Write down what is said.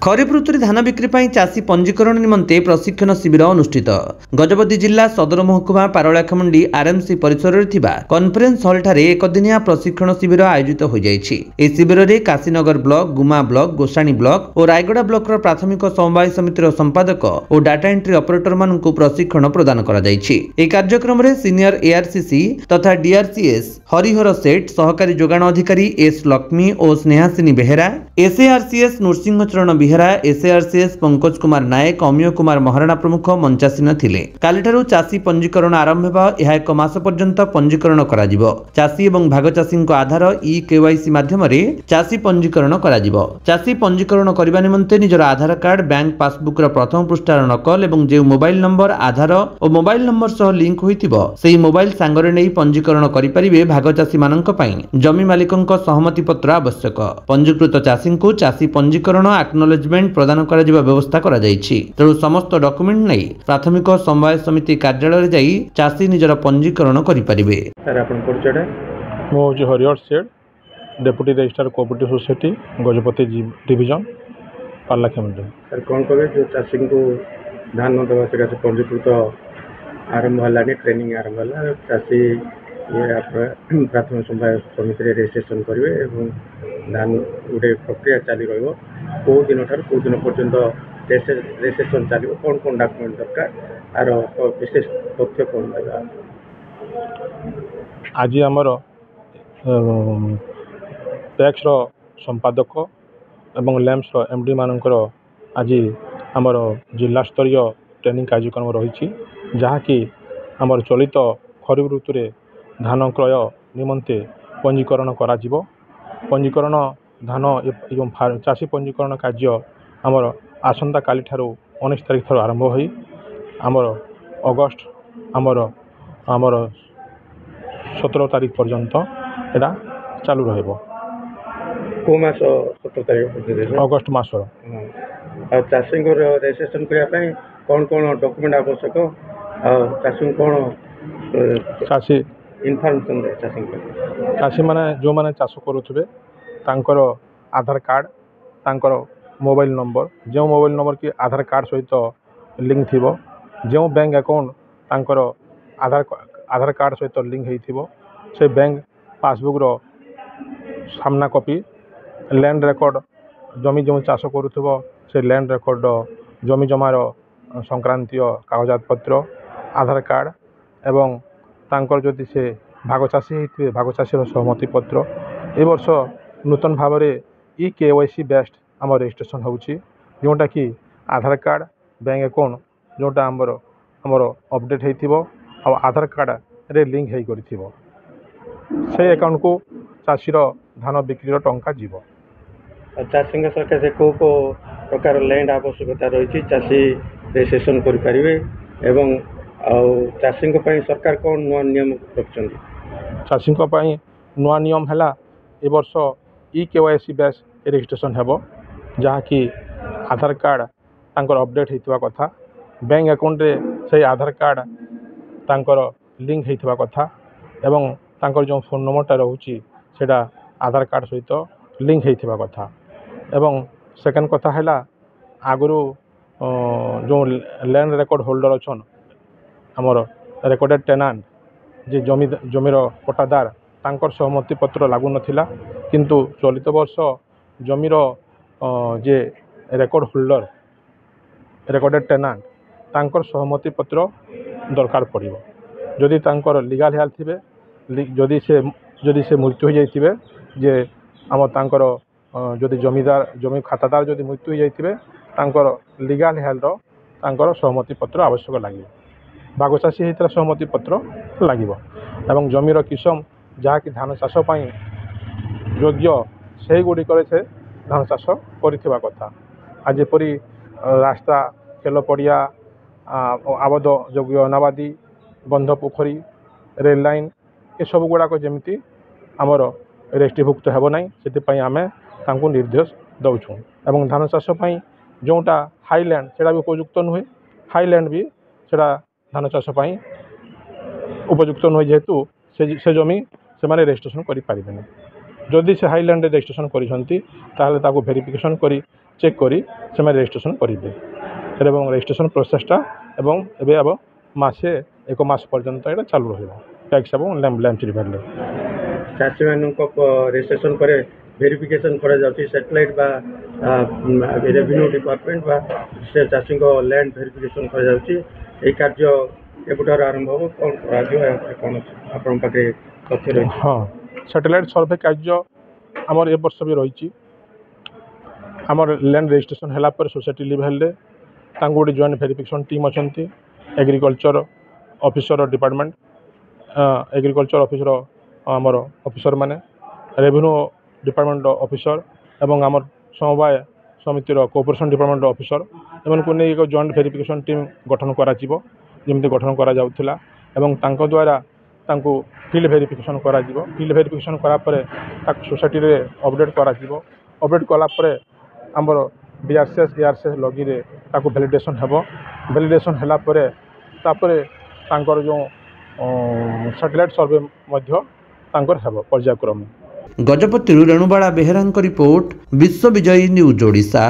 खरीफ ऋतु धान बिक्री पर चाषी पंजीकरण निमंते प्रशिक्षण शिविर अनुष्ठित। गजपति जिला सदर महकुमा पारଳାଖେମୁଣ୍ଡି आरएमसी परिसर में कॉन्फ्रेंस हॉल ठारे एक दिनिया प्रशिक्षण शिविर आयोजित हो जाइछि। एही शिविर में काशीनगर ब्लॉक, गुमा ब्लॉक, गोसाणी ब्लॉक और रायगड़ा ब्लॉक प्राथमिक समवाय समितिर संपादक और डाटा एंट्री ऑपरेटर मानकु प्रशिक्षण प्रदान करा जाइछि। एही कार्यक्रम में सीनियर एआरसीसी तथा डीआरसीएस हरिहर सेठ, सहकारी जोगाण अधिकारी एस लक्ष्मी और स्नेहासिनी बेहेरा, एसएआरसीएस नृसिंहचरण बेहेरा, एसएआरसीएस पंकज कुमार नायक, अमिय कुमार महाराणा प्रमुख मंचासीन थिले। कालीठारू चाषी पंजीकरण आरंभ हेबा। यह एक मास पर्यंत पंजीकरण कराजिबो। चाषी एवं भागचाषी आधार ई केवाईसी माध्यम चाषी पंजीकरण कराजिबो। चाषी पंजीकरण करने निमंते निजर आधार कार्ड, बैंक पासबुक प्रथम पृष्ठार नकल एवं जो मोबाइल नंबर आधार और मोबाइल नंबर सह लिंक होइतिबो सेही मोबाइल सांगरे नै पंजीकरण करि परिबे। भागचाषी मानक पई जमी मालिकक सहमति पत्र आवश्यक। पंजीकृत चाषी को चाषी पंजीकरण एक्नॉलेजमेंट प्रदान करा जिबा व्यवस्था करा जाइछि। तेणु समस्त डॉक्यूमेंट नै प्राथमिक समवाय समिति कार्यालय जाई चाषी निजर पंजीकरण करि परिबे। सर आपन परिचय मो Harihar Seth, deputy registrar cooperative society Gajapati division Paralakhemundi. Sir कौन कहे जो चाषी को धान देवा से पंजीकृत आरंभ है, ट्रेनिंग आरंभ है, चाषी ये प्राथमिक समवाय समिति रजिस्ट्रेशन करेंगे और धान गोटे प्रक्रिया चली रही कौ दिन ठार कौ दिन पर्यंत रजिस्ट्रेशन चलो, कौन कौन डॉक्यूमेंट दरकार, आर विशेष तथ्य कौन देगा। आज आमर टैक्स संपादक एवं लैम्स एमडी मानकर आज आमर जिला स्तरीय ट्रेनिंग कार्यक्रम रही, जहाँकि आमर चलित खरीफ ऋतु रे धान क्रय निमंते पंजीकरण करा जिवो। पंजीकरण धान एवं चाषी पंजीकरण कार्य आमर आसंता काली ठारू 19 तारिख ठारू आरंभ होई आमर अगस्त आमर 17 तारिख पर्यंत एटा चालू रहइबो। को मास 17 तारिख अगस्त मास। चाषी को रजिस्ट्रेशन करने कौन कौन डॉक्यूमेंट आवश्यक, चाषी कौन चाषी इनफॉरमेशन चाषी माने जो माने चाष करुथिबे तांकर आधार कार्ड, तांकर मोबाइल नंबर, जो मोबाइल नंबर की आधार कार्ड सहित लिंक थिबो, जो बैंक अकाउंट तांकर आधार कार्ड सहित लिंक हेइथिबो, से बैंक पासबुक रो सामना कॉपी, लैंड रिकॉर्ड जमी जो चाष करुथिबो से लैंड रिकॉर्ड जमी जमार संक्रांतीय कागजात पत्र, आधार कार्ड एवं तांकर जदि से भागचाषी होइथिबे भागचाषीर सहमति पत्र। ए वर्ष नूतन भाव में ई केवाईसी बेस्ड आम रजिस्ट्रेशन होउछि, जोटा कि आधार कार्ड, बैंक अकाउंट जोटा आमर अपडेट होइथिबो आ आधार कार्ड रे लिंक हेइ करिथिबो, से अकाउंट को चाषीर धान बिक्री टंका जीवो। चाषी सकाशे कौ कौ प्रकार लैंड आवश्यकता रही चाषी रजिस्ट्रेशन करें एवं चाषी सरकार कौन नुआ नियम रखिंट। चाषी नुआ नियम है ए वर्ष ई केवाईसी बेस रजिस्ट्रेशन हेबो, जहाँकि आधार कार्ड तांकर अपडेट होइतबा कथा, बैंक अकाउंट रे से आधार कार्ड तांकर लिंक होइतबा कथा एवं तांकर जो फोन नंबरटा रहउची सेटा आधार कार्ड सहित लिंक होइतबा कथा। एवं सेकेंड कथा है आगुरु जो लैंड रिकॉर्ड होल्डर अच्छन आमर रेकॉर्डेड टेनांट जे जमीर पट्टादार तांकर सहमति पत्र लागू नथिला, किंतु चलित वर्ष जमीर जे रेकॉर्ड होल्डर रेकॉर्डेड टेनांट तांकर सहमति पत्र दरकार पड़िबो। जदि तांकर लीगल हेल्थ थिबे, जदि से मृत्यु हो जाइथिबे, जे आम तांकर जदि जमी खातादार जदि मृत्यु हो जाइथिबे तांकर लीगल हेल्थ तांकर सहमति पत्र आवश्यक लागिबो। भागचाषी होता सहमति पत्र लागिबो एवं जमीर किसम जहाँकि धान चाष योग्य से गुड़िक से धान चाष करिथिबा कथा। आज जेपरी रास्ता, खेल पड़िया, आबद योग्य अनाबादी, बंध पोखरी, रेल लाइन ए सब गुड़ाक जमी आमर रेस्ट्रीभुक्त हेब ना, से आम तांको निर्देश दौछुँ। एवं धान चाष जोटा हाईलैंड सेटा भी उपयुक्त नुहे, हाईलैंड भी सेटा धान चाष उपयुक्त नुहे, जेहेतु से जमी से माने रजिस्ट्रेशन करि पारिबेनि। जदि से हाईलैंड रजिस्ट्रेशन करिसंती ताहले ताको वेरिफिकेशन करी चेक करी से रेजिस्ट्रेशन करेंगे এবং ରେଜିଷ୍ଟ୍ରେସନ ପ୍ରୋସେସଟା ଏବଂ ଏବେ अब ମାସେ 1 ମାସ ପର୍ଯ୍ୟନ୍ତ ଏଇଟା ଚାଲୁ ରହିବ ট্যাক্স এবং ল্যাম্প রিভারলে ଚାଷୀମାନଙ୍କ ରେଜିଷ୍ଟ୍ରେସନ ପରେ ଭେରିଫିକେସନ କରାଯାଉଛି ସାଟେଲାଇଟ୍ ବା ରେଭିନ୍ୟୁ ଡିପାର୍ଟମେଣ୍ଟ ବା ସେ ଚାଷୀଙ୍କ ଲ୍ୟାଣ୍ଡ ଭେରିଫିକେସନ କରାଯାଉଛି ଏହି କାର୍ଯ୍ୟ କେବେଠାରୁ ଆରମ୍ଭ ହେବ କ'ଣ କରାଯିବ କ'ଣ ଆପଣଙ୍କ ପାଖରେ ତଥ୍ୟ ରହିଛି? ହଁ ସାଟେଲାଇଟ୍ ସର୍ଭେ କାର୍ଯ୍ୟ ଆମର ଏ ବର୍ଷ ବି ରହିଛି ଆମର ଲ୍ୟାଣ୍ଡ ରେଜିଷ୍ଟ୍ରେସନ ହେଲା ପରେ ସୋସାଇଟି ଲେଭେଲରେ ତାଙ୍କୁ ଗୋଟେ ଜଏଣ୍ଟ ଭେରିଫିକେସନ୍ ଟିମ୍ ଅଛନ୍ତି agriculture officer department agriculture officer ଆମର ଅଫିସରମାନେ ରେଭିନ୍ୟୁ ଡିପାର୍ଟମେଣ୍ଟ ଅଫିସର ଏବଂ ଆମର ସମବାୟ ସମିତିର କୋଅପରେସନ୍ ଡିପାର୍ଟମେଣ୍ଟ ଅଫିସର ଏମାନଙ୍କୁ ନେଇ ଏକ ଜଏଣ୍ଟ ଭେରିଫିକେସନ୍ ଟିମ୍ ଗଠନ କରାଯିବ ଯେମିତି ଗଠନ କରାଯାଉଥିଲା ଏବଂ ତାଙ୍କ ଦ୍ୱାରା ତାଙ୍କୁ ଫିଲ୍ଡ ଭେରିଫିକେସନ୍ କରାଯିବ ଫିଲ୍ଡ ଭେରିଫିକେସନ୍ କଲା ପରେ ତାକୁ ସୋସାଇଟିରେ ଅପଡ଼େଟ୍ କରାଯିବ ଅପଡ଼େଟ୍ କଲା ପରେ ଆମର DRCS ARCS ଲଗିରେ ତାକୁ ଭ୍ୟାଲିଡେସନ୍ ହେବ ଭ୍ୟାଲିଡେସନ୍ ହେଲା ପରେ ତାପରେ ତାଙ୍କର ଯେଉଁ ସାଟେଲାଇଟ୍ ସର୍ଭେ ମଧ୍ୟ ତାଙ୍କର ହେବ ପର୍ଯ୍ୟାୟକ୍ରମେ। ଗଜପତିରୁ ରେଣୁବାଳା ବେହେରାଙ୍କ ରିପୋର୍ଟ, ବିଶ୍ୱ ବିଜୟୀ ନ୍ୟୁଜ୍ ଓଡ଼ିଶା।